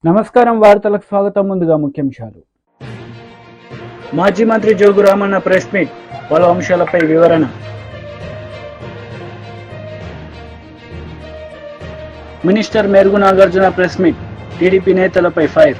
నమస్కారం, వార్తలకు స్వాగతం. ముందుగా ముఖ్యాంశాలు. మాజీ మంత్రి జోగు రామన్న ప్రెస్ మీట్, పలు అంశాలపై వివరణ. Minister Merugu Nagarjuna press meet, TDP నేతలపై ఫైర్.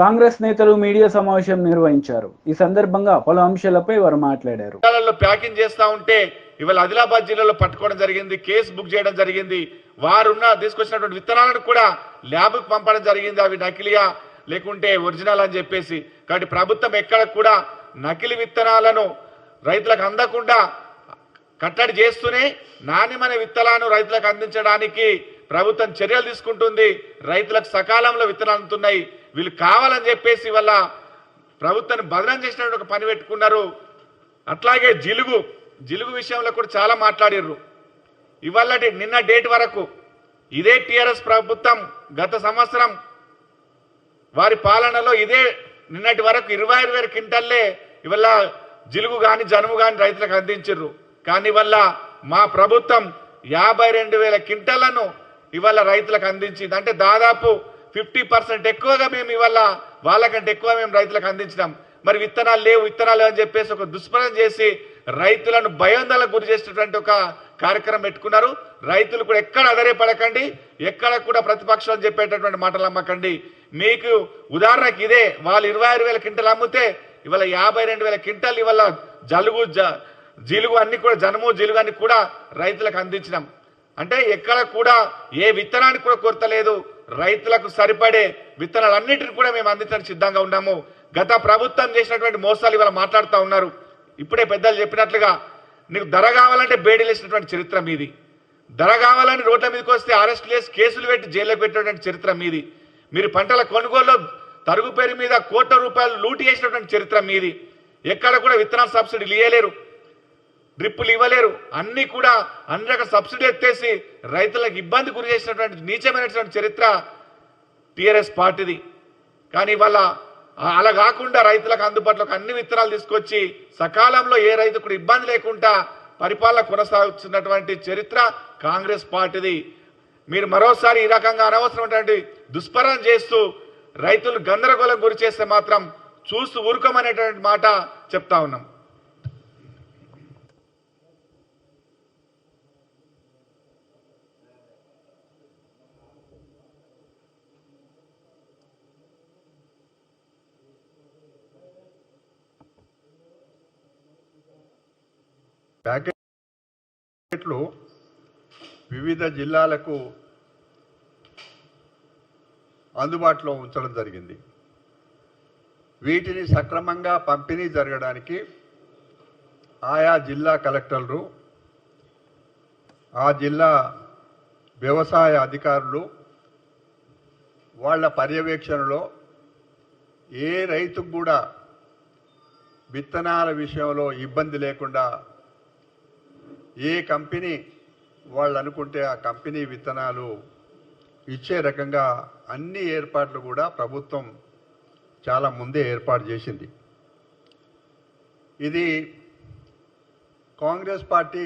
కాంగ్రెస్ నేతలు మీడియా సమావేశం నిర్వహించారు. ఈ సందర్భంగా పలు అంశాలపై వారు మాట్లాడారు. ప్యాకింగ్ చేస్తా ఉంటే ఇవాళ ఆదిలాబాద్ జిల్లాలో పట్టుకోవడం జరిగింది, కేసు బుక్ చేయడం జరిగింది. వారున్న తీసుకొచ్చినటువంటి విత్తనాలను కూడా ల్యాబ్కు పంపడం జరిగింది. అవి నకిలీయా లేకుంటే ఒరిజినల్ అని చెప్పేసి. కాబట్టి ప్రభుత్వం ఎక్కడ కూడా నకిలీ విత్తనాలను రైతులకు అందకుండా కట్టడి చేస్తూనే నాణ్యమైన విత్తనాలను రైతులకు అందించడానికి ప్రభుత్వం చర్యలు తీసుకుంటుంది. రైతులకు సకాలంలో విత్తనాలు అందుతున్నాయి. వీళ్ళు కావాలని చెప్పేసి వల్ల ప్రభుత్వాన్ని బదనం చేసినట్టు ఒక పని పెట్టుకున్నారు. అట్లాగే జిలుగు విషయంలో కూడా చాలా మాట్లాడారు. ఇవాళ నిన్న డేట్ వరకు ఇదే టీఆర్ఎస్ ప్రభుత్వం గత సంవత్సరం వారి పాలనలో ఇదే నిన్నటి వరకు 25,000 క్వింటాల్లే ఇవాళ జిలుగు కానీ జనుము కానీ రైతులకు అందించారు. కానీ ఇవాళ మా ప్రభుత్వం 52,000 క్వింటాలను ఇవాళ రైతులకు అందించింది. అంటే దాదాపు 50% ఎక్కువగా మేము ఇవాళ వాళ్ళకంటే ఎక్కువ మేము రైతులకు అందించినాం. మరి విత్తనాలు లేవు అని చెప్పేసి ఒక దుష్ప్రచారం చేసి రైతులను భయాందోళనకు గురి చేసేటువంటి ఒక కార్యక్రమం పెట్టుకున్నారు. రైతులు కూడా ఎక్కడ అధైర్యపడకండి, ఎక్కడ కూడా ప్రతిపక్షం చెప్పేటటువంటి మాటలు అమ్మకండి. మీకు ఉదాహరణకి ఇదే, వాళ్ళు 26,000 క్వింటాలు అమ్మితే ఇవాళ 52,000 క్వింటాలు ఇవాళ జిలుగు అన్ని కూడా జనుము జిలుగు అన్ని కూడా రైతులకు అందించినాం. అంటే ఎక్కడ కూడా ఏ విత్తనానికి కూడా కొరత లేదు. రైతులకు సరిపడే విత్తనాలన్నిటిని కూడా మేము అందించడానికి సిద్ధంగా ఉన్నాము. గత ప్రభుత్వం చేసినటువంటి మోసాలు ఇవాళ మాట్లాడుతూ ఉన్నారు. ఇప్పుడే పెద్దలు చెప్పినట్లుగా నీకు ధర కావాలంటే బేడీలేసినటువంటి చరిత్ర మీది, ధర కావాలని రోడ్ల మీదకి వస్తే అరెస్ట్ చేసి కేసులు పెట్టి జైల్లో పెట్టినటువంటి చరిత్ర మీది. మీరు పంటల కొనుగోలులో తరుగు పేరు మీద కోట్ల రూపాయలు లూటి చేసినటువంటి చరిత్ర మీది. ఎక్కడ కూడా విత్తనాల సబ్సిడీలు ఇవ్వలేరు, డ్రిప్పులు ఇవ్వలేరు, అన్ని కూడా అన్ని రకాల సబ్సిడీ ఎత్తేసి రైతులకు ఇబ్బంది గురి చేసినటువంటి నీచమైనటువంటి చరిత్ర టీఆర్ఎస్ పార్టీది. కానీ ఇవాళ అలా కాకుండా రైతులకు అందుబాటులోకి అన్ని విత్తనాలు తీసుకొచ్చి సకాలంలో ఏ రైతు కూడా ఇబ్బంది లేకుండా పరిపాలన కొనసాగుతున్నటువంటి చరిత్ర కాంగ్రెస్ పార్టీది. మీరు మరోసారి ఈ రకంగా అనవసరమైనటువంటి దుష్ప్రచారం చేస్తూ రైతులు గందరగోళం గురి చేస్తే మాత్రం చూస్తూ ఊరుకోమనేటువంటి మాట చెప్తా ఉన్నాం. ప్యాకెట్లు వివిధ జిల్లాలకు అందుబాటులో ఉంచడం జరిగింది. వీటిని సక్రమంగా పంపిణీ జరగడానికి ఆయా జిల్లా కలెక్టర్లు, ఆ జిల్లా వ్యవసాయ అధికారులు వాళ్ళ పర్యవేక్షణలో ఏ రైతుకు కూడా విత్తనాల విషయంలో ఇబ్బంది లేకుండా ఏ కంపెనీ వాళ్ళు అనుకుంటే ఆ కంపెనీ విత్తనాలు ఇచ్చే రకంగా అన్ని ఏర్పాట్లు కూడా ప్రభుత్వం చాలా ముందే ఏర్పాటు చేసింది. ఇది కాంగ్రెస్ పార్టీ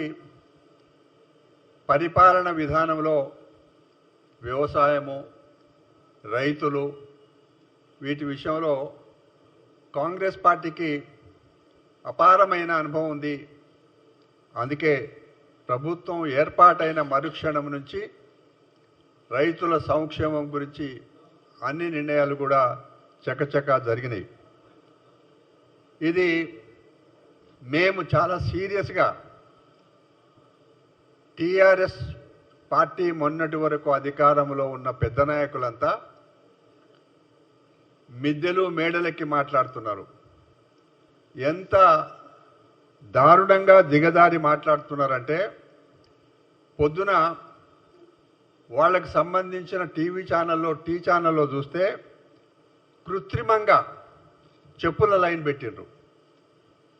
పరిపాలన విధానంలో వ్యవసాయము, రైతులు వీటి విషయంలో కాంగ్రెస్ పార్టీకి అపారమైన అనుభవం ఉంది. అందుకే ప్రభుత్వం ఏర్పాటైన మరుక్షణం నుంచి రైతుల సంక్షేమం గురించి అన్ని నిర్ణయాలు కూడా చకచకా జరిగినాయి. ఇది మేము చాలా సీరియస్గా టీఆర్ఎస్ పార్టీ మొన్నటి వరకు అధికారంలో ఉన్న పెద్ద నాయకులంతా మిద్దెలు మేడలెక్కి మాట్లాడుతున్నారు. ఎంత దారుణంగా దిగదారి మాట్లాడుతున్నారంటే, పొద్దున వాళ్ళకు సంబంధించిన టీవీ ఛానల్లో చూస్తే కృత్రిమంగా చెప్పుల లైన్ పెట్టిండ్రు.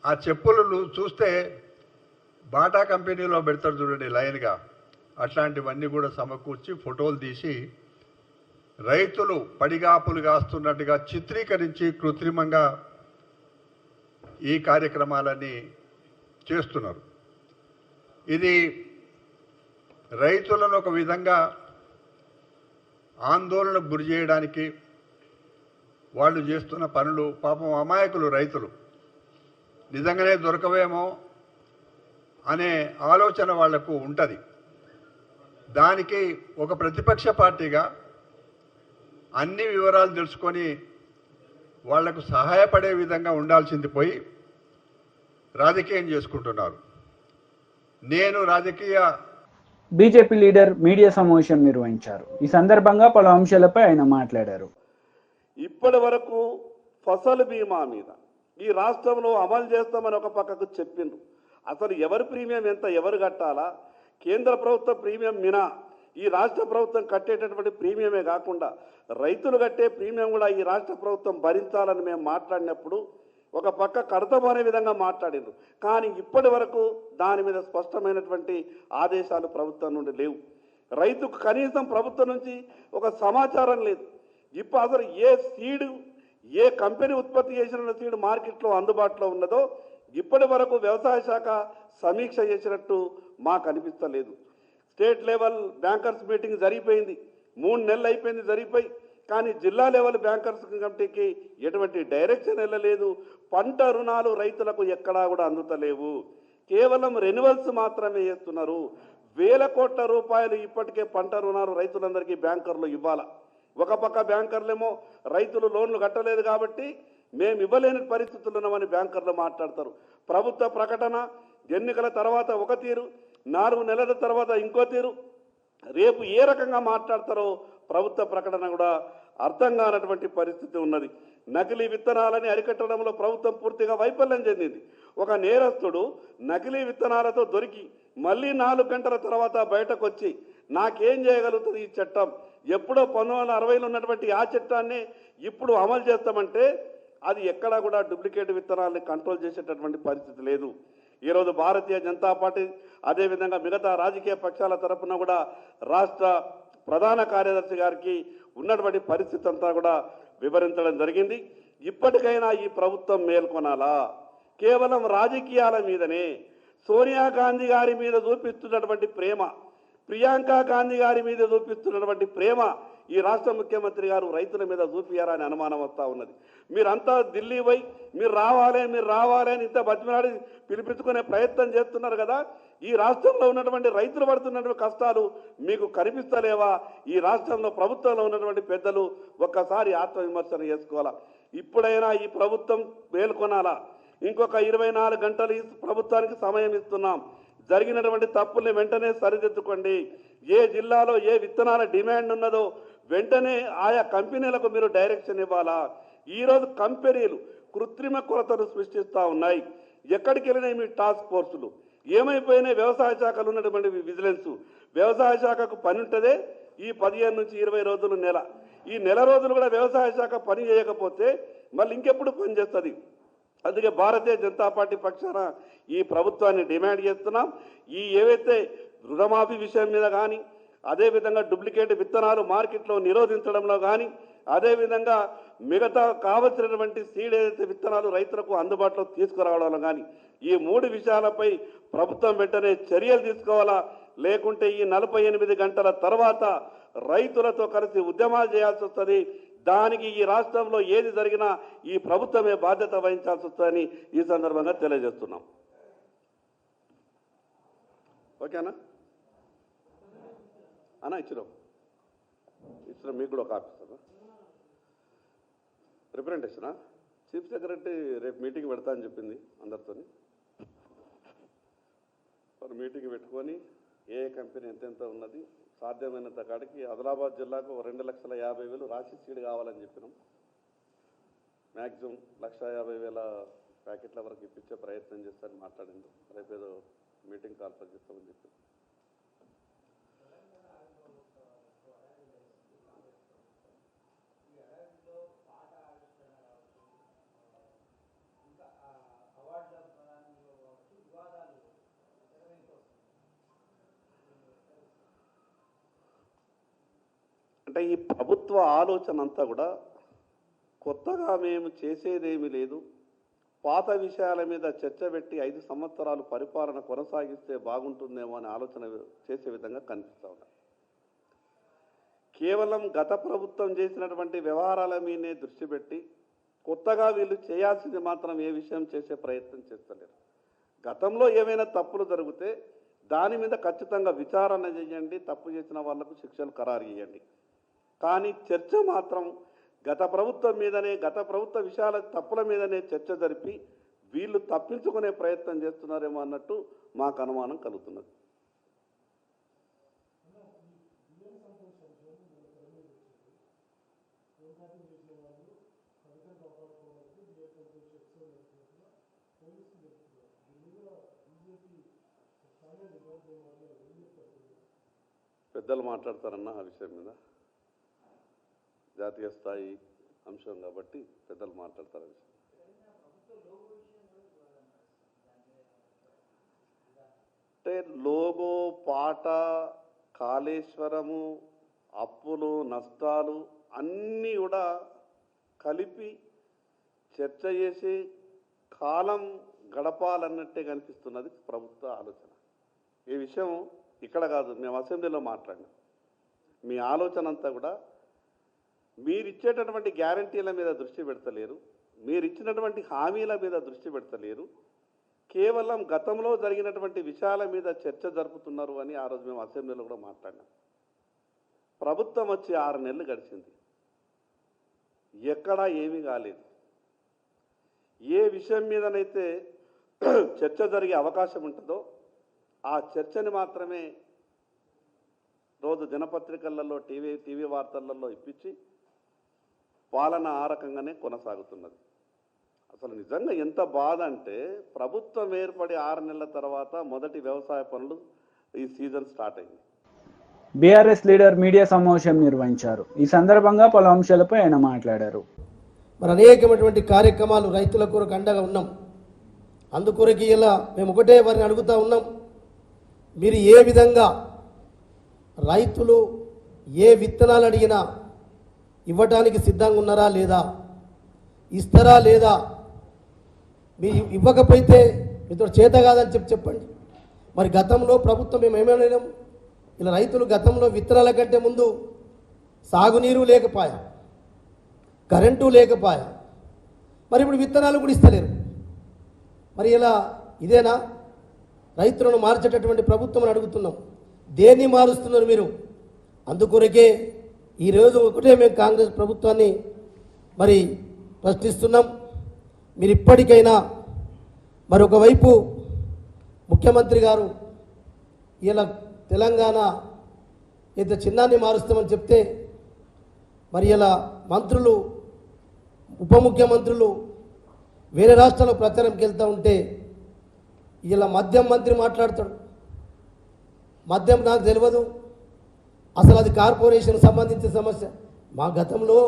ఆ చెప్పులు చూస్తే బాటా కంపెనీలో పెడతారు చూడండి లైన్గా, అట్లాంటివన్నీ కూడా సమకూర్చి ఫోటోలు తీసి రైతులు పడిగాపులు కాస్తున్నట్టుగా చిత్రీకరించి కృత్రిమంగా ఈ కార్యక్రమాలన్నీ చేస్తున్నారు. ఇది రైతులను ఒక విధంగా ఆందోళనకు గురి చేయడానికి వాళ్ళు చేస్తున్న పనులు, పాపం అమాయకులు రైతులు, నిజంగానే దొరకవేమో అనే ఆలోచన వాళ్లకు ఉంటుంది. దానికి ఒక ప్రతిపక్ష పార్టీగా అన్ని వివరాలు తెలుసుకొని వాళ్లకు సహాయపడే విధంగా ఉండాల్సింది పోయి రాజకీయం చేసుకుంటున్నారు. నేను బీజేపీ లీడర్ మీడియా సమావేశం నిర్వహించారు. ఈ సందర్భంగా పలు అంశాలపై ఆయన మాట్లాడారు. ఇప్పటి వరకు ఫసల్ బీమా మీద ఈ రాష్ట్రంలో అమలు చేస్తామని ఒక పక్కకు చెప్పిండ్రు. అసలు ఎవరి ప్రీమియం ఎంత, ఎవరు కట్టాలా? కేంద్ర ప్రభుత్వ ప్రీమియం మినా ఈ రాష్ట్ర ప్రభుత్వం కట్టేటటువంటి ప్రీమియమే కాకుండా రైతులు కట్టే ప్రీమియం కూడా ఈ రాష్ట్ర ప్రభుత్వం భరించాలని మేము మాట్లాడినప్పుడు ఒక పక్క కడతామనే విధంగా మాట్లాడిండ్రు. కానీ ఇప్పటి వరకు దాని మీద స్పష్టమైనటువంటి ఆదేశాలు ప్రభుత్వం నుండి లేవు. రైతుకు కనీసం ప్రభుత్వం నుంచి ఒక సమాచారం లేదు. ఇప్పుడు అసలు ఏ సీడు, ఏ కంపెనీ ఉత్పత్తి చేసిన సీడ్ మార్కెట్లో అందుబాటులో ఉన్నదో ఇప్పటి వరకు వ్యవసాయ శాఖ సమీక్ష చేసినట్టు మాకు అనిపిస్తలేదు. స్టేట్ లెవెల్ బ్యాంకర్స్ మీటింగ్ జరిగిపోయింది, 3 నెలలు అయిపోయింది జరిగిపోయి. కానీ జిల్లా లెవెల్ బ్యాంకర్స్ కమిటీకి ఎటువంటి డైరెక్షన్ వెళ్ళలేదు. పంట రుణాలు రైతులకు ఎక్కడా కూడా అందుతలేవు. కేవలం రెన్యువల్స్ మాత్రమే చేస్తున్నారు. వేల కోట్ల రూపాయలు ఇప్పటికే పంట రుణాలు రైతులందరికీ బ్యాంకర్లు ఇవ్వాల. ఒక పక్క బ్యాంకర్లేమో రైతులు లోన్లు కట్టలేదు కాబట్టి మేము ఇవ్వలేని పరిస్థితులు ఉన్నామని బ్యాంకర్లు మాట్లాడతారు. ప్రభుత్వ ప్రకటన ఎన్నికల తర్వాత ఒక తీరు, 4 నెలల తర్వాత ఇంకో తీరు. రేపు ఏ రకంగా మాట్లాడతారో ప్రభుత్వ ప్రకటన కూడా అర్థం కానటువంటి పరిస్థితి ఉన్నది. నకిలీ విత్తనాలని అరికట్టడంలో ప్రభుత్వం పూర్తిగా వైఫల్యం చెందింది. ఒక నేరస్తుడు నకిలీ విత్తనాలతో దొరికి మళ్ళీ 4 గంటల తర్వాత బయటకు వచ్చి నాకేం చేయగలుగుతుంది ఈ చట్టం, ఎప్పుడో 1960లో ఉన్నటువంటి ఆ చట్టాన్ని ఇప్పుడు అమలు చేస్తామంటే అది ఎక్కడా కూడా డూప్లికేట్ విత్తనాలని కంట్రోల్ చేసేటటువంటి పరిస్థితి లేదు. ఈరోజు భారతీయ జనతా పార్టీ అదేవిధంగా మిగతా రాజకీయ పక్షాల తరఫున కూడా రాష్ట్ర ప్రధాన కార్యదర్శి గారికి ఉన్నటువంటి పరిస్థితి అంతా కూడా వివరించడం జరిగింది. ఇప్పటికైనా ఈ ప్రభుత్వం మేల్కొనాలా? కేవలం రాజకీయాల మీదనే సోనియా గాంధీ గారి మీద చూపిస్తున్నటువంటి ప్రేమ, ప్రియాంక గాంధీ గారి మీద చూపిస్తున్నటువంటి ప్రేమ ఈ రాష్ట్ర ముఖ్యమంత్రి గారు రైతుల మీద చూపియారని అనుమానం వస్తూ ఉన్నది. మీరంతా ఢిల్లీ పోయి మీరు రావాలి అని ఇంత బతిమలాడి పిలిపించుకునే ప్రయత్నం చేస్తున్నారు కదా. ఈ రాష్ట్రంలో ఉన్నటువంటి రైతులు పడుతున్నటువంటి కష్టాలు మీకు కనిపిస్తలేవా? ఈ రాష్ట్రంలో ప్రభుత్వంలో ఉన్నటువంటి పెద్దలు ఒక్కసారి ఆత్మవిమర్శన చేసుకోవాలా. ఇప్పుడైనా ఈ ప్రభుత్వం మేల్కొనాలా? ఇంకొక 24 గంటలు ఈ ప్రభుత్వానికి సమయం ఇస్తున్నాం. జరిగినటువంటి తప్పుల్ని వెంటనే సరిదిద్దుకోండి. ఏ జిల్లాలో ఏ విత్తనాల డిమాండ్ ఉన్నదో వెంటనే ఆయా కంపెనీలకు మీరు డైరెక్షన్ ఇవ్వాలా. ఈరోజు కంపెనీలు కృత్రిమ కొరతను సృష్టిస్తూ ఉన్నాయి. ఎక్కడికి వెళ్ళినాయి మీ టాస్క్ ఫోర్సులు? ఏమైపోయినాయి వ్యవసాయ శాఖలు ఉన్నటువంటి విజిలెన్స్? వ్యవసాయ శాఖకు పని ఉంటుందే ఈ 15 నుంచి 20 రోజులు నెల. ఈ నెల రోజులు కూడా వ్యవసాయ శాఖ పని చేయకపోతే మళ్ళీ ఇంకెప్పుడు పని చేస్తుంది? అందుకే భారతీయ జనతా పార్టీ పక్షాన ఈ ప్రభుత్వాన్ని డిమాండ్ చేస్తున్నాం. ఈ ఏవైతే రుణమాఫీ విషయం మీద కానీ, అదేవిధంగా డూప్లికేట్ విత్తనాలు మార్కెట్లో నిరోధించడంలో కానీ, అదేవిధంగా మిగతా కావలసినటువంటి సీడ్ ఏదైతే విత్తనాలు రైతులకు అందుబాటులో తీసుకురావడంలో కానీ, ఈ 3 విషయాలపై ప్రభుత్వం వెంటనే చర్యలు తీసుకోవాలా. లేకుంటే ఈ 48 గంటల తర్వాత రైతులతో కలిసి ఉద్యమాలు చేయాల్సి వస్తుంది. దానికి ఈ రాష్ట్రంలో ఏది జరిగినా ఈ ప్రభుత్వమే బాధ్యత వహించాల్సి వస్తుందని ఈ సందర్భంగా తెలియజేస్తున్నాం. ఓకేనా అన్నా? ఇచ్చిన మీకు కూడా ఒక ఆఫీసర్ రిప్రజెంటేషనా? చీఫ్ సెక్రటరీ రేపు మీటింగ్ పెడతా అని చెప్పింది అందరితో. మీటింగ్ పెట్టుకొని ఏ కంపెనీ ఎంతెంత ఉన్నది సాధ్యమైనంత కాడికి ఆదిలాబాద్ జిల్లాకు 2,50,000 రాశి సీడ్ కావాలని చెప్పినాం. మ్యాక్సిమం 1,50,000 ప్యాకెట్ల వరకు ఇప్పించే ప్రయత్నం చేస్తారని మాట్లాడింది. రేపేదో మీటింగ్ కాన్ఫరెన్స్ చేస్తామని చెప్పి అంటే ఈ ప్రభుత్వ ఆలోచన అంతా కూడా కొత్తగా మేము చేసేదేమీ లేదు, పాత విషయాల మీద చర్చ పెట్టి 5 సంవత్సరాలు పరిపాలన కొనసాగిస్తే బాగుంటుందేమో అని ఆలోచన చేసే విధంగా కనిపిస్తూ ఉన్నారు. కేవలం గత ప్రభుత్వం చేసినటువంటి వ్యవహారాల మీదే దృష్టి పెట్టి కొత్తగా వీళ్ళు చేయాల్సింది మాత్రం ఏ విషయం చేసే ప్రయత్నం చేస్తలేరు. గతంలో ఏమైనా తప్పులు జరిగితే దాని మీద ఖచ్చితంగా విచారణ చేయండి, తప్పు చేసిన వాళ్లకు శిక్షలు ఖరారు చేయండి. కానీ చర్చ మాత్రం గత ప్రభుత్వం మీదనే, గత ప్రభుత్వ విషయాల తప్పుల మీదనే చర్చ జరిపి వీళ్ళు తప్పించుకునే ప్రయత్నం చేస్తున్నారేమో అన్నట్టు మాకు అనుమానం కలుగుతున్నది. పెద్దలు మాట్లాడతారన్న ఆ విషయం మీద, జాతీయ స్థాయి అంశం కాబట్టి పెద్దలు మాట్లాడతారు. అంటే లోగో, పాట, కాళేశ్వరము, అప్పులు, నష్టాలు అన్నీ కూడా కలిపి చర్చ చేసి కాలం గడపాలన్నట్టే కనిపిస్తున్నది ప్రభుత్వ ఆలోచన. ఈ విషయం ఇక్కడ కాదు, మేము అసెంబ్లీలో మాట్లాడినాం. మీ ఆలోచన అంతా కూడా మీరు ఇచ్చేటటువంటి గ్యారంటీల మీద దృష్టి పెడతలేరు, మీరు ఇచ్చినటువంటి హామీల మీద దృష్టి పెడతలేరు, కేవలం గతంలో జరిగినటువంటి విషయాల మీద చర్చ జరుపుతున్నారు అని ఆ రోజు మేము అసెంబ్లీలో కూడా మాట్లాడినాం. ప్రభుత్వం వచ్చి 6 నెలలు గడిచింది, ఎక్కడా ఏమీ కాలేదు. ఏ విషయం మీదనైతే చర్చ జరిగే అవకాశం ఉంటుందో ఆ చర్చని మాత్రమే రోజు దినపత్రికలలో, టీవీ వార్తలలో ఇప్పించి పాలన ఆ రకంగానే కొనసాగుతున్నది. అసలు నిజంగా ఎంత బాధ అంటే ప్రభుత్వం ఏర్పడి 6 నెలల తర్వాత మొదటి వ్యవసాయ పనులు ఈ సీజన్ స్టార్ట్ అయింది. బీఆర్ఎస్ లీడర్ మీడియా సమావేశం నిర్వహించారు. ఈ సందర్భంగా పలు అంశాలపై ఆయన మాట్లాడారు. మరి అనేకమైనటువంటి కార్యక్రమాలు రైతుల కొరకు అండగా ఉన్నాం. అందుకొరకు ఇలా మేము ఒకటే వారిని అడుగుతూ ఉన్నాం, మీరు ఏ విధంగా రైతులు ఏ విత్తనాలు అడిగినా ఇవ్వటానికి సిద్ధంగా ఉన్నారా లేదా, ఇస్తారా లేదా, మీరు ఇవ్వకపోతే మీతో చేత కాదని చెప్పండి. మరి గతంలో ప్రభుత్వం మేము ఏమైనా ఇలా రైతులు గతంలో విత్తనాల కంటే ముందు సాగునీరు లేకపోయా, కరెంటు లేకపోయా, మరి ఇప్పుడు విత్తనాలు కూడా ఇస్తలేరు. మరి ఇలా ఇదేనా రైతులను మార్చేటటువంటి ప్రభుత్వం అని అడుగుతున్నాం. దేన్ని మారుస్తున్నారు మీరు? అందుకొరకే ఈరోజు ఒకటే మేము కాంగ్రెస్ ప్రభుత్వాన్ని మరి ప్రశ్నిస్తున్నాం. మీరు ఇప్పటికైనా మరి ఒకవైపు ముఖ్యమంత్రి గారు ఇలా తెలంగాణ ఇంత చిన్నాన్ని మారుస్తామని చెప్తే, మరి ఇలా మంత్రులు, ఉప ముఖ్యమంత్రులు వేరే రాష్ట్రాల్లో ప్రచారంకి వెళ్తూ ఉంటే ఇలా మద్యం మంత్రి మాట్లాడతాడు. మద్యం నాకు తెలియదు, అసలు అది కార్పొరేషన్ సంబంధించిన సమస్య. మా గతంలో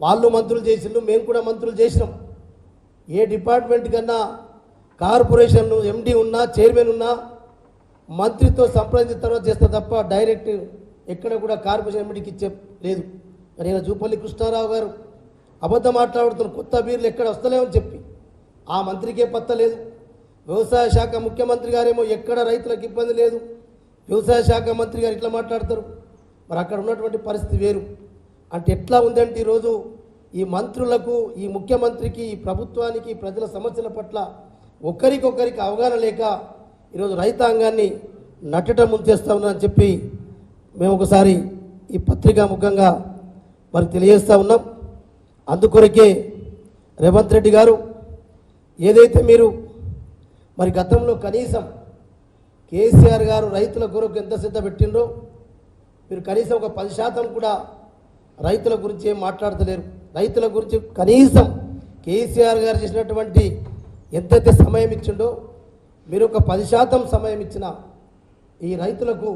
వాళ్ళు మంత్రులు చేసిండ్రు, మేము కూడా మంత్రులు చేసినాం. ఏ డిపార్ట్మెంట్ కన్నా కార్పొరేషన్ ఎండి ఉన్నా, చైర్మన్ ఉన్నా మంత్రితో సంప్రదించిన తర్వాత చేస్తే తప్ప డైరెక్ట్ ఎక్కడ కూడా కార్పొరేషన్ ఎండికి ఇచ్చే లేదు. నేను జూపల్లి కృష్ణారావు గారు అబద్ధం మాట్లాడుతున్న కొత్త బీర్లు ఎక్కడ వస్తలేమని చెప్పి ఆ మంత్రికే పత్తలేదు. వ్యవసాయ శాఖ ముఖ్యమంత్రి గారేమో ఎక్కడ రైతులకు ఇబ్బంది లేదు, వ్యవసాయ శాఖ మంత్రి గారు ఇట్లా మాట్లాడతారు. మరి అక్కడ ఉన్నటువంటి పరిస్థితి వేరు. అంటే ఎట్లా ఉందంటే ఈరోజు ఈ మంత్రులకు, ఈ ముఖ్యమంత్రికి, ఈ ప్రభుత్వానికి, ప్రజల సమస్యల పట్ల ఒకరికొకరికి అవగాహన లేక ఈరోజు రైతాంగాన్ని నట్టట ముంచేస్తా ఉన్నారని చెప్పి మేము ఒకసారి ఈ పత్రికా ముఖంగా మరి తెలియజేస్తూ ఉన్నాం. అందుకొరకే రేవంత్ రెడ్డి గారు ఏదైతే మీరు మరి గతంలో కనీసం కేసీఆర్ గారు రైతుల కొరకు ఎంత శ్రద్ధ పెట్టిండ్రో మీరు కనీసం ఒక 10% కూడా రైతుల గురించి ఏం మాట్లాడతలేరు. రైతుల గురించి కనీసం కేసీఆర్ గారు చేసినటువంటి ఎంతైతే సమయం ఇచ్చిండో మీరు ఒక 10% సమయం ఇచ్చిన ఈ రైతులకు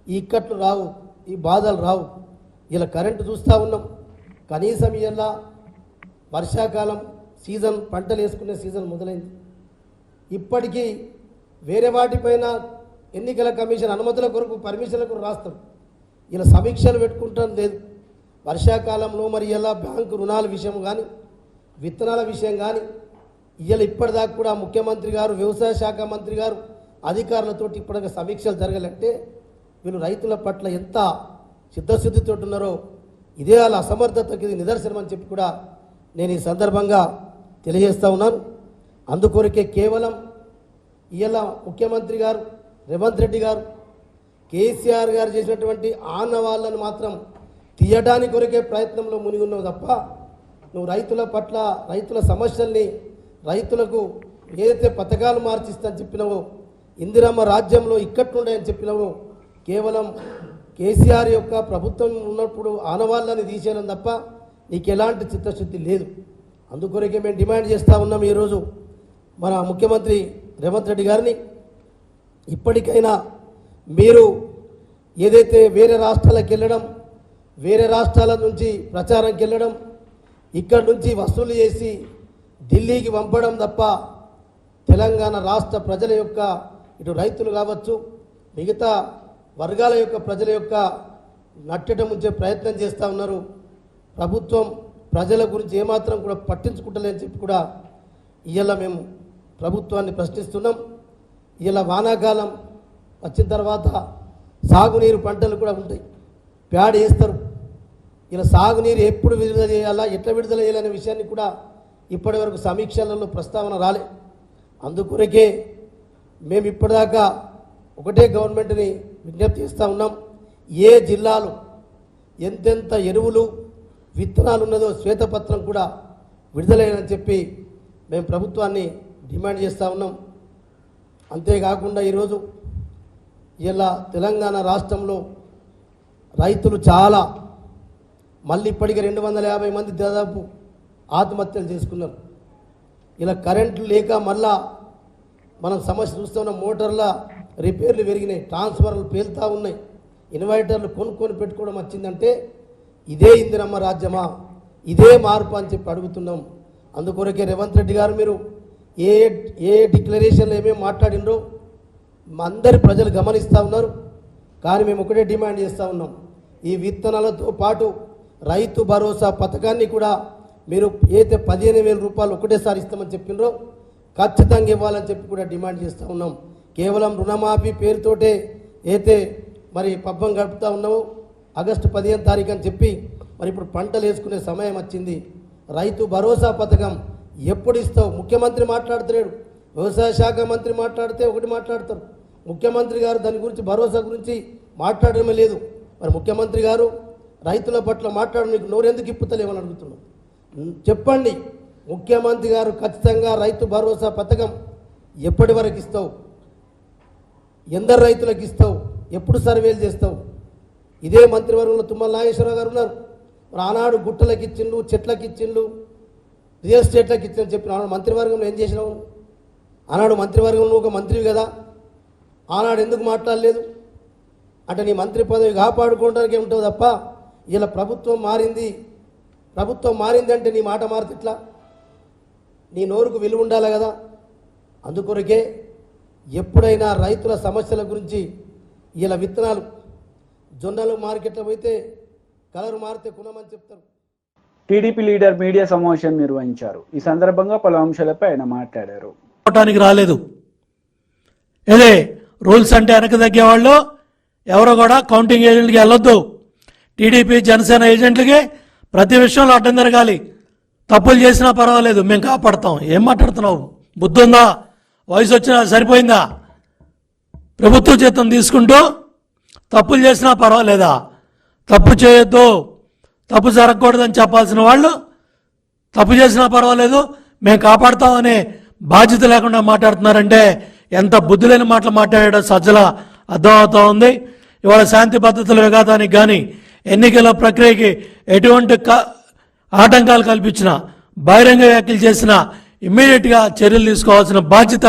ఈ ఇక్కట్లు రావు, ఈ బాధలు రావు. ఇలా కరెంటు చూస్తూ ఉన్నాం. కనీసం ఇలా వర్షాకాలం సీజన్, పంటలు వేసుకునే సీజన్ మొదలైంది. ఇప్పటికీ వేరే వాటిపైన ఎన్నికల కమిషన్ అనుమతుల కొరకు, పర్మిషన్ల కొరకు రాస్తారు. ఇలా సమీక్షలు పెట్టుకుంటాం లేదు. వర్షాకాలంలో మరి ఇలా బ్యాంకు రుణాల విషయం కానీ, విత్తనాల విషయం కానీ, ఇప్పటిదాకా కూడా ముఖ్యమంత్రి గారు, వ్యవసాయ శాఖ మంత్రి గారు అధికారులతో ఇప్పటిదాకా సమీక్షలు జరగాలంటే వీళ్ళు రైతుల పట్ల ఎంత చిత్తశుద్ధితో ఉన్నారో ఇదే వాళ్ళ అసమర్థతకి ఇది నిదర్శనం అని చెప్పి కూడా నేను ఈ సందర్భంగా తెలియజేస్తూ ఉన్నాను. అందుకొరకే కేవలం ఇవాళ ముఖ్యమంత్రి గారు రేవంత్ రెడ్డి గారు కేసీఆర్ గారు చేసినటువంటి ఆనవాళ్ళను మాత్రం తీయడానికి కొరకే ప్రయత్నంలో మునిగి ఉన్నావు తప్ప నువ్వు రైతుల పట్ల, రైతుల సమస్యల్ని, రైతులకు ఏదైతే పథకాలు మార్చిస్తానని చెప్పినావో, ఇందిరమ్మ రాజ్యంలో ఇక్కట్లుండయని చెప్పినావో, కేవలం కేసీఆర్ యొక్క ప్రభుత్వం ఉన్నప్పుడు ఆనవాళ్ళని తీసేయడం తప్ప నీకు ఎలాంటి చిత్తశుద్ధి లేదు. అందుకొరకే మేము డిమాండ్ చేస్తూ ఉన్నాం ఈరోజు మన ముఖ్యమంత్రి రేవంత్ రెడ్డి గారిని, ఇప్పటికైనా మీరు ఏదైతే వేరే రాష్ట్రాలకు వెళ్ళడం, వేరే రాష్ట్రాల నుంచి ప్రచారంకి వెళ్ళడం, ఇక్కడి నుంచి వసూలు చేసి ఢిల్లీకి పంపడం తప్ప తెలంగాణ రాష్ట్ర ప్రజల యొక్క, ఇటు రైతులు కావచ్చు, మిగతా వర్గాల యొక్క ప్రజల యొక్క నట్టడం ఉంచే ప్రయత్నం చేస్తూ ఉన్నారు. ప్రభుత్వం ప్రజల గురించి ఏమాత్రం కూడా పట్టించుకుంటలేని చెప్పి కూడా ఇవాళ మేము ప్రభుత్వాన్ని ప్రశ్నిస్తున్నాం. ఇలా వానాకాలం వచ్చిన తర్వాత సాగునీరు పంటలు కూడా ఉంటాయి, ప్యాడ్ వేస్తారు. ఇలా సాగునీరు ఎప్పుడు విడుదల చేయాలా, ఎట్లా విడుదల చేయాలనే విషయాన్ని కూడా ఇప్పటి వరకు సమీక్షలలో ప్రస్తావన రాలే. అందుకొరకే మేము ఇప్పటిదాకా ఒకటే గవర్నమెంట్ని విజ్ఞప్తి చేస్తూ ఉన్నాం, ఏ జిల్లాలో ఎంతెంత ఎరువులు విత్తనాలు ఉన్నదో శ్వేతపత్రం కూడా విడుదలైనని చెప్పి మేము ప్రభుత్వాన్ని డిమాండ్ చేస్తూ ఉన్నాం. అంతేకాకుండా ఈరోజు ఇలా తెలంగాణ రాష్ట్రంలో రైతులు చాలా, మళ్ళీ ఇప్పటికే 250 మంది దాదాపు ఆత్మహత్యలు చేసుకున్నారు. ఇలా కరెంట్లు లేక మళ్ళా మనం సమస్య చూస్తున్న మోటార్ల రిపేర్లు పెరిగినాయి, ట్రాన్స్ఫర్లు పేలుతూ ఉన్నాయి, ఇన్వర్టర్లు కొనుక్కొని పెట్టుకోవడం వచ్చిందంటే ఇదే ఇందిరమ్మ రాజ్యమా, ఇదే మార్పు అని చెప్పి అడుగుతున్నాం. అందుకొరకే రేవంత్ రెడ్డి గారు మీరు ఏ డిక్లరేషన్లు ఏమేమి మాట్లాడినరో అందరి ప్రజలు గమనిస్తూ ఉన్నారు. కానీ మేము ఒకటే డిమాండ్ చేస్తూ ఉన్నాం, ఈ విత్తనాలతో పాటు రైతు భరోసా పథకాన్ని కూడా మీరు ఏదైతే 15,000 రూపాయలు ఒకటేసారి ఇస్తామని చెప్పినరో ఖచ్చితంగా ఇవ్వాలని చెప్పి కూడా డిమాండ్ చేస్తూ ఉన్నాం. కేవలం రుణమాఫీ పేరుతోటే అయితే మరి పబ్బం గడుపుతూ ఉన్నాము. ఆగస్టు 15వ తారీఖు అని చెప్పి మరి ఇప్పుడు పంటలు వేసుకునే సమయం వచ్చింది. రైతు భరోసా పథకం ఎప్పుడు ఇస్తావు? ముఖ్యమంత్రి మాట్లాడుతున్నాడు, వ్యవసాయ శాఖ మంత్రి మాట్లాడితే ఒకటి మాట్లాడతారు, ముఖ్యమంత్రి గారు దాని గురించి భరోసా గురించి మాట్లాడడమే లేదు. మరి ముఖ్యమంత్రి గారు రైతుల పట్ల మాట్లాడు, నీకు నోరెందుకు ఇప్పుతలేమని అడుగుతున్నాం. చెప్పండి, ముఖ్యమంత్రి గారు ఖచ్చితంగా రైతు భరోసా పథకం ఎప్పటి వరకు ఇస్తావు? ఎందరు రైతులకు ఇస్తావు? ఎప్పుడు సర్వేలు చేస్తావు? ఇదే మంత్రివర్గంలో తుమ్మల నాగేశ్వరరావు గారు ఉన్నారు. మరి ఆనాడు గుట్టలకు ఇచ్చిండు, చెట్లకు ఇచ్చిండు, రియల్ ఎస్టేట్లకు ఇచ్చిందని చెప్పిన ఆనాడు మంత్రివర్గంలో ఏం చేసినావు? ఆనాడు మంత్రివర్గంలో ఒక మంత్రివి కదా, ఆనాడు ఎందుకు మాట్లాడలేదు? అంటే నీ మంత్రి పదవి కాపాడుకోవడానికి ఏముంటుంది తప్ప ఇలా ప్రభుత్వం మారింది అంటే నీ మాట మారితే ఇట్లా? నీ నోరుకు విలువ ఉండాలి కదా. అందుకొరకే ఎప్పుడైనా రైతుల సమస్యల గురించి ఇలా విత్తనాలు, జొన్నలు మార్కెట్లో పోతే కలర్ మారితే కొనమని చెప్తారు. టీడీపీ లీడర్ మీడియా సమావేశం నిర్వహించారు. ఈ సందర్భంగా పలు అంశాలపై ఆయన మాట్లాడారు. రాలేదు ఇదే రూల్స్ అంటే వెనక తగ్గేవాళ్ళు ఎవరో కూడా కౌంటింగ్ ఏజెంట్కి వెళ్ళొద్దు. టీడీపీ జనసేన ఏజెంట్లకి ప్రతి విషయంలో అడ్డం జరగాలి. తప్పులు చేసినా పర్వాలేదు, మేము కాపాడతాం. ఏం మాట్లాడుతున్నావు? బుద్ధి ఉందా? వయసు వచ్చినా సరిపోయిందా? ప్రభుత్వ జీతం తీసుకుంటూ తప్పులు చేసినా పర్వాలేదా? తప్పు చేయొద్దు, తప్పు జరగకూడదని చెప్పాల్సిన వాళ్ళు తప్పు చేసినా పర్వాలేదు మేము కాపాడుతామనే బాధ్యత లేకుండా మాట్లాడుతున్నారంటే ఎంత బుద్ధి లేని మాటలు మాట్లాడాడో సజ్జల అర్థమవుతూ ఉంది. ఇవాళ శాంతి భద్రతల విఘాతానికి కానీ ఎన్నికల ప్రక్రియకి ఎటువంటి ఆటంకాలు కల్పించినా, బహిరంగ వ్యాఖ్యలు చేసినా ఇమ్మీడియట్గా చర్యలు తీసుకోవాల్సిన బాధ్యత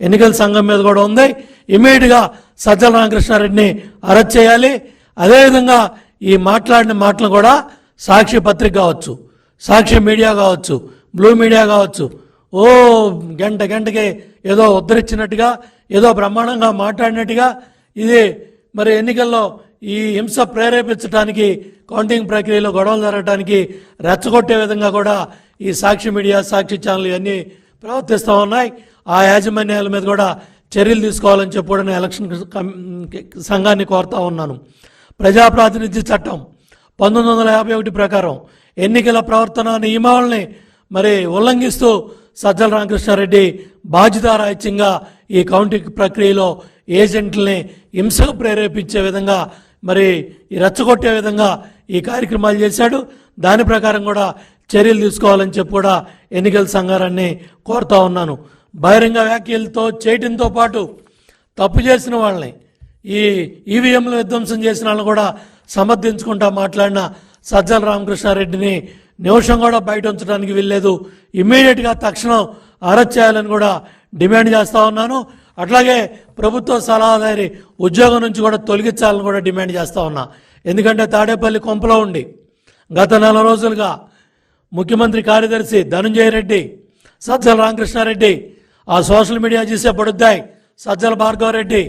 ఎన్నికల సంఘం మీద కూడా ఉంది. ఇమ్మీడియట్గా సజ్జల రామకృష్ణారెడ్డిని అరెస్ట్ చేయాలి. అదేవిధంగా ఈ మాట్లాడిన మాటలు కూడా సాక్షి పత్రిక కావచ్చు, సాక్షి మీడియా కావచ్చు, బ్లూ మీడియా కావచ్చు, గంటకి ఏదో ఉద్ధరించినట్టుగా, ఏదో బ్రహ్మాండంగా మాట్లాడినట్టుగా ఇది మరి ఎన్నికల్లో ఈ హింస ప్రేరేపించడానికి, కౌంటింగ్ ప్రక్రియలో గొడవలు జరగడానికి రెచ్చగొట్టే విధంగా కూడా ఈ సాక్షి మీడియా, సాక్షి ఛానల్ ఇవన్నీ ప్రవర్తిస్తూ ఉన్నాయి. ఆ యాజమాన్యాల మీద కూడా చర్యలు తీసుకోవాలని చెప్పి కూడా నేను ఎలక్షన్ సంఘాన్ని కోరుతా ఉన్నాను. ప్రజాప్రాతినిధ్య చట్టం 1951 ప్రకారం ఎన్నికల ప్రవర్తన నియమావళిని మరి ఉల్లంఘిస్తూ సజ్జల రామకృష్ణారెడ్డి బాధ్యతారాహిత్యంగా ఈ కౌంటింగ్ ప్రక్రియలో ఏజెంట్లని హింసకు ప్రేరేపించే విధంగా మరి రెచ్చగొట్టే విధంగా ఈ కార్యక్రమాలు చేశాడు. దాని ప్రకారం కూడా చర్యలు తీసుకోవాలని చెప్పి కూడా ఎన్నికల సంఘాన్ని కోరుతా ఉన్నాను. బహిరంగ వ్యాఖ్యలతో చేయడంతో పాటు తప్పు చేసిన వాళ్ళని, ఈ ఈవీఎంలు విధ్వంసం చేసిన వాళ్ళని కూడా సమర్థించుకుంటా మాట్లాడిన సజ్జల రామకృష్ణారెడ్డిని నిమిషం కూడా బయట ఉంచడానికి వీల్లేదు. ఇమ్మీడియట్గా తక్షణం అరెస్ట్ చేయాలని కూడా డిమాండ్ చేస్తూ ఉన్నాను. అట్లాగే ప్రభుత్వ సలహాదారి ఉద్యోగం నుంచి కూడా తొలగించాలని కూడా డిమాండ్ చేస్తూ ఉన్నా. ఎందుకంటే తాడేపల్లి కొంపలో ఉండి గత 4 రోజులుగా ముఖ్యమంత్రి కార్యదర్శి ధనంజయ రెడ్డి, సజ్జల రామకృష్ణారెడ్డి, ఆ సోషల్ మీడియా చేసే పడుద్దాయి సజ్జల భార్గవరెడ్డి,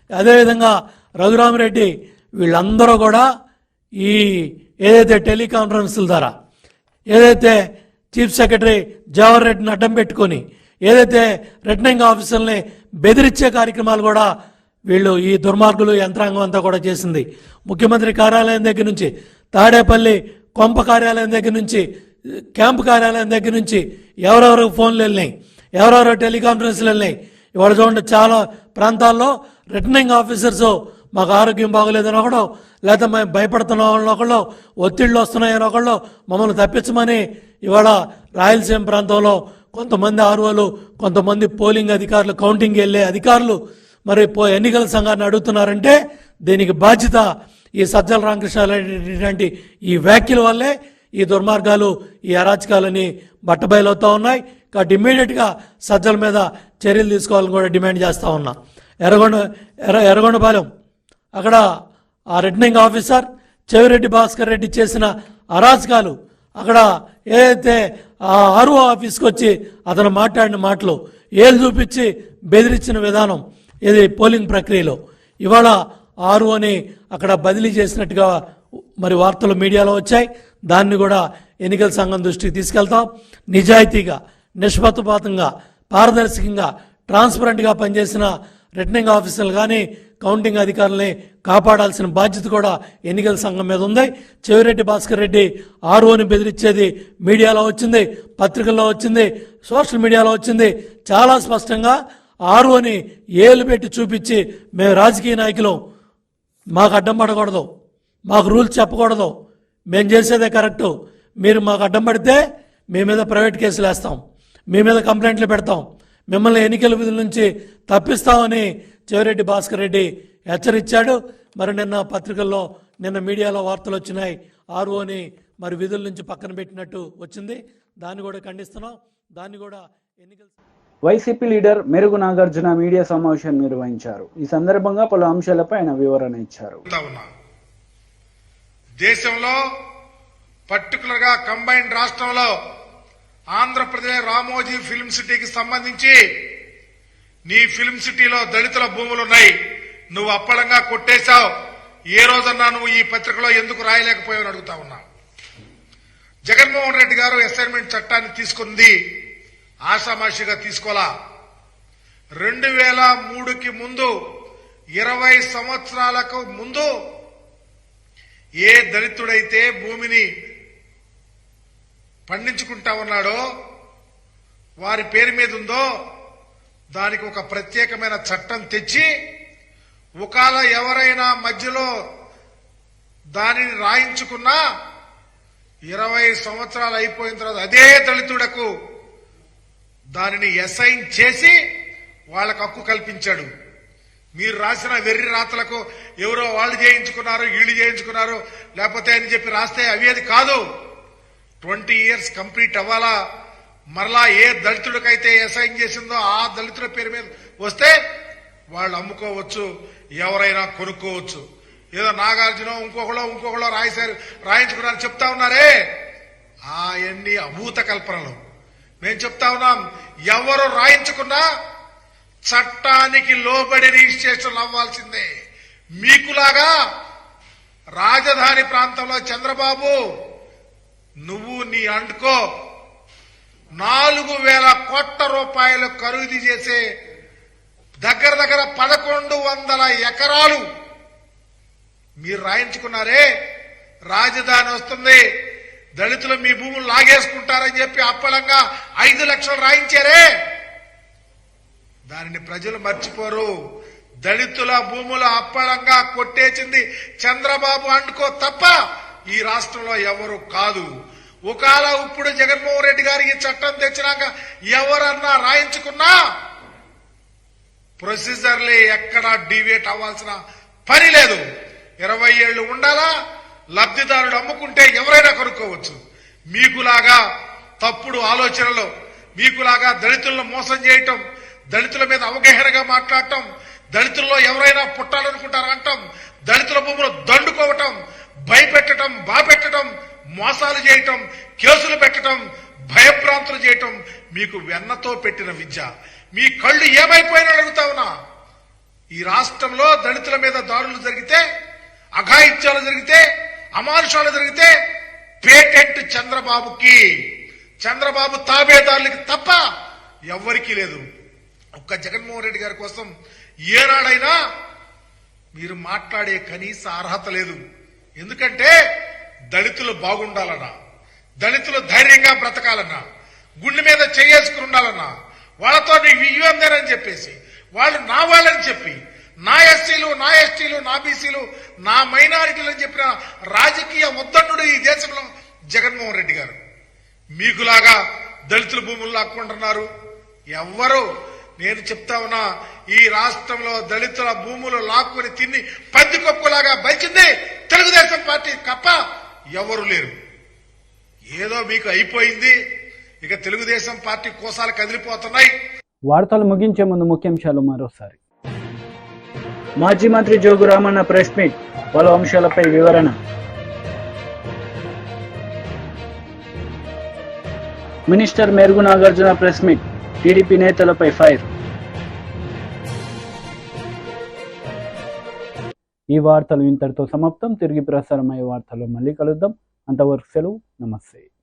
అదేవిధంగా రఘురామరెడ్డి, వీళ్ళందరూ కూడా ఈ ఏదైతే టెలికాన్ఫరెన్స్ల ద్వారా ఏదైతే చీఫ్ సెక్రటరీ జవహర్ రెడ్డిని అడ్డం పెట్టుకొని ఏదైతే రిటర్నింగ్ ఆఫీసర్ని బెదిరించే కార్యక్రమాలు కూడా వీళ్ళు ఈ దుర్మార్గులు యంత్రాంగం అంతా కూడా చేసింది. ముఖ్యమంత్రి కార్యాలయం దగ్గర నుంచి, తాడేపల్లి కొంప కార్యాలయం దగ్గర నుంచి, క్యాంపు కార్యాలయం దగ్గర నుంచి ఎవరెవరు ఫోన్లు వెళ్ళినాయి, ఎవరెవరో టెలికాన్ఫరెన్స్లు వెళ్ళినాయి. ఇవాళ చూడండి, చాలా ప్రాంతాల్లో రిటర్నింగ్ ఆఫీసర్స్ మాకు ఆరోగ్యం బాగోలేదని ఒకడు, లేకపోతే మేము భయపడుతున్నామని ఒకళ్ళు, ఒత్తిళ్ళు వస్తున్నాయని ఒకళ్ళు, మమ్మల్ని తప్పించమని ఇవాళ రాయలసీమ ప్రాంతంలో కొంతమంది ఆర్ఓలు, కొంతమంది పోలింగ్ అధికారులు, కౌంటింగ్ వెళ్ళే అధికారులు మరి ఎన్నికల సంఘాన్ని అడుగుతున్నారంటే దీనికి బాధ్యత ఈ సజ్జల రామకృష్ణారెడ్డి లాంటి ఈ వ్యాఖ్యల వల్లే ఈ దుర్మార్గాలు, ఈ అరాచకాలని బట్టబయలవుతూ ఉన్నాయి. కాబట్టి ఇమ్మీడియట్గా సజ్జల మీద చర్యలు తీసుకోవాలని కూడా డిమాండ్ చేస్తూ ఉన్నా. ఎర్రగొండపాలెం అక్కడ ఆ రిటర్నింగ్ ఆఫీసర్ చెవిరెడ్డి భాస్కర్ రెడ్డి చేసిన అరాచకాలు, అక్కడ ఏదైతే ఆ ఆర్ఓ ఆఫీస్కి వచ్చి అతను మాట్లాడిన మాటలు, ఏళ్ళు చూపించి బెదిరించిన విధానం, ఇది పోలింగ్ ప్రక్రియలో ఇవాళ ఆర్ఓని అక్కడ బదిలీ చేసినట్టుగా మరి వార్తలు మీడియాలో వచ్చాయి. దాన్ని కూడా ఎన్నికల సంఘం దృష్టికి తీసుకెళ్తాం. నిజాయితీగా, నిష్పక్షపాతంగా, పారదర్శకంగా, ట్రాన్స్పరెంట్గా పనిచేసిన రిటర్నింగ్ ఆఫీసర్లు కానీ కౌంటింగ్ అధికారులని కాపాడాల్సిన బాధ్యత కూడా ఎన్నికల సంఘం మీద ఉంది. చెవిరెడ్డి భాస్కర్ రెడ్డి ఆర్ఓని బెదిరించేది మీడియాలో వచ్చింది, పత్రికల్లో వచ్చింది, సోషల్ మీడియాలో వచ్చింది. చాలా స్పష్టంగా ఆర్ఓని ఏలు పెట్టి చూపించి మేము రాజకీయ నాయకులం, మాకు అడ్డం పడకూడదు, మాకు రూల్స్ చెప్పకూడదు, మేము చేసేదే కరెక్టు, మీరు మాకు అడ్డం పడితే మీ మీద ప్రైవేట్ కేసులు వేస్తాం, మీ మీద కంప్లైంట్లు పెడతాం, మిమ్మల్ని ఎన్నికల విధుల నుంచి తప్పిస్తామని చెవిరెడ్డి భాస్కర్ రెడ్డి హెచ్చరించాడు. మరి నిన్న పత్రికల్లో, నిన్న మీడియాలో వార్తలు వచ్చినాయి, ఆర్ఓని మరి విధుల నుంచి పక్కన పెట్టినట్టు వచ్చింది. దాన్ని కూడా ఖండిస్తున్నాం. దాన్ని కూడా ఎన్నికల వైసీపీ లీడర్ మెరుగు నాగార్జున మీడియా సమావేశం నిర్వహించారు. ఈ సందర్భంగా పలు అంశాలపై ఆయన వివరణ ఇచ్చారు. దేశంలో పర్టికులర్ గా కంబైన్డ్ రాష్ట్రంలో ఆంధ్రప్రదేశ్ రామోజీ ఫిల్మ్ సిటీకి సంబంధించి నీ ఫిల్మ్ సిటీలో దళితుల భూములున్నాయి, నువ్వు అప్పలంగా కొట్టేశావు. ఏ రోజన్నా నువ్వు ఈ పత్రికలో ఎందుకు రాయలేకపోయావని అడుగుతా ఉన్నా. జగన్మోహన్ రెడ్డి గారు అసైన్మెంట్ చట్టాన్ని తీసుకుంది ఆషామాషిగా తీసుకోలా. 2003కి ముందు 20 సంవత్సరాలకు ముందు ఏ దళితుడైతే భూమిని పండించుకుంటా ఉన్నాడో, వారి పేరు మీద ఉందో, దానికి ఒక ప్రత్యేకమైన చట్టం తెచ్చి ఒకవేళ ఎవరైనా మధ్యలో దానిని రాయించుకున్నా 20 సంవత్సరాలు అయిపోయిన తర్వాత అదే దళితుడకు దానిని అసైన్ చేసి వాళ్ళకు హక్కు కల్పించాడు. మీరు రాసిన వెర్రి రాతలకు ఎవరో వాళ్ళు చేయించుకున్నారు, వీళ్ళు చేయించుకున్నారు, లేకపోతే అని చెప్పి రాస్తే అవి కాదు. 20 years కంప్లీట్ అవ్వాలా. మరలా ఏ దళితుడికైతే అసైన్ చేసిందో ఆ దళితుల పేరు మీద వస్తే వాళ్ళు అమ్ముకోవచ్చు, ఎవరైనా కొనుక్కోవచ్చు. ఏదో నాగార్జున ఇంకొకళ్ళో రాయించుకున్నారని చెప్తా ఉన్నారే, అవన్నీ అభూత కల్పనలు. మేము చెప్తా ఉన్నాం, ఎవరు రాయించుకున్నా చట్టానికి లోబడి రిజిస్ట్రేషన్ అవ్వాల్సిందే. మీకులాగా రాజధాని ప్రాంతంలో చంద్రబాబు నువ్వు నీ అంటుకో 4,000 కోట్ల రూపాయలు ఖరీదు చేసే దగ్గర 1,100 ఎకరాలు మీరు రాయించుకున్నారే. రాజధాని వస్తుంది, దళితులు మీ భూములు లాగేసుకుంటారని చెప్పి అప్పలంగా 5 లక్షలు రాయించారే. దానిని ప్రజలు మర్చిపోరు. దళితుల భూములు అప్పలంగా కొట్టేసింది చంద్రబాబు అండుకో తప్ప ఈ రాష్ట్రంలో ఎవరు కాదు. ఒకవేళ ఇప్పుడు జగన్మోహన్ రెడ్డి గారు ఈ చట్టం తెచ్చినాక ఎవరన్నా రాయించుకున్నా ప్రొసీజర్లే ఎక్కడా డివేట్ అవ్వాల్సిన పని లేదు. 20 ఏళ్లు ఉండాలా, లబ్ధిదారుడు అమ్ముకుంటే ఎవరైనా కొనుక్కోవచ్చు. మీకులాగా తప్పుడు ఆలోచనలు, మీకులాగా దళితులను మోసం చేయటం, దళితుల మీద అవగాహనగా మాట్లాడటం, దళితుల్లో ఎవరైనా పుట్టాలనుకుంటారా అంటాం, దళితుల భూములు దండుకోవటం, భయపెట్టడం, బాపెట్టడం, మోసాలు చేయటం, కేసులు పెట్టడం, భయభ్రాంతులు చేయటం మీకు వెన్నతో పెట్టిన విద్య. మీ కళ్ళు ఏమైపోయినా అడుగుతా ఉన్నా. ఈ రాష్ట్రంలో దళితుల మీద దాడులు జరిగితే, అఘాయిత్యాలు జరిగితే, అమానుషాలు జరిగితే పేటెంట్ చంద్రబాబుకి, చంద్రబాబు తాబేదారులకి తప్ప ఎవ్వరికీ లేదు. ఒక్క జగన్మోహన్ రెడ్డి గారి కోసం ఏనాడైనా మీరు మాట్లాడే కనీస అర్హత లేదు. ఎందుకంటే దళితులు బాగుండాలన్నా, దళితులు ధైర్యంగా బ్రతకాలన్నా, గుండె మీద చేసుకుని ఉండాలన్నా, వాళ్ళతో నీకు ఇవ్వందేనని చెప్పేసి వాళ్ళు నా వాళ్ళని చెప్పి, నా ఎస్సీలు, నా ఎస్టీలు, నా బీసీలు, నా మైనారిటీలు అని చెప్పిన రాజకీయ ఉద్దండు ఈ దేశంలో జగన్మోహన్ రెడ్డి గారు. మీకులాగా దళితుల భూములు లాక్కుంటున్నారు ఎవ్వరు. నేను చెప్తా ఉన్నా, ఈ రాష్ట్రంలో దళితుల భూములు లాక్కుని తిని పందికొక్కులాగా బలిచింది తెలుగుదేశం పార్టీ తప్ప ఎవరు లేరు. ఏదో మీకు అయిపోయింది, ఇక తెలుగుదేశం పార్టీ కోసాలు కదిలిపోతున్నాయి. వార్తలు ముగించే ముందు ముఖ్యాంశాలు మరోసారి. మాజీ మంత్రి జోగు రామన్న ప్రెస్ మీట్, పలు అంశాలపై వివరణ. Minister Merugu Nagarjuna press meet, TDP నేతలపై ఫైర్. ఈ వార్తలు ఇంతటితో సమాప్తం. తిరిగి ప్రసారమయ్యే వార్తల్లో మళ్ళీ కలుద్దాం. అంతవరకు సెలవు. నమస్తే.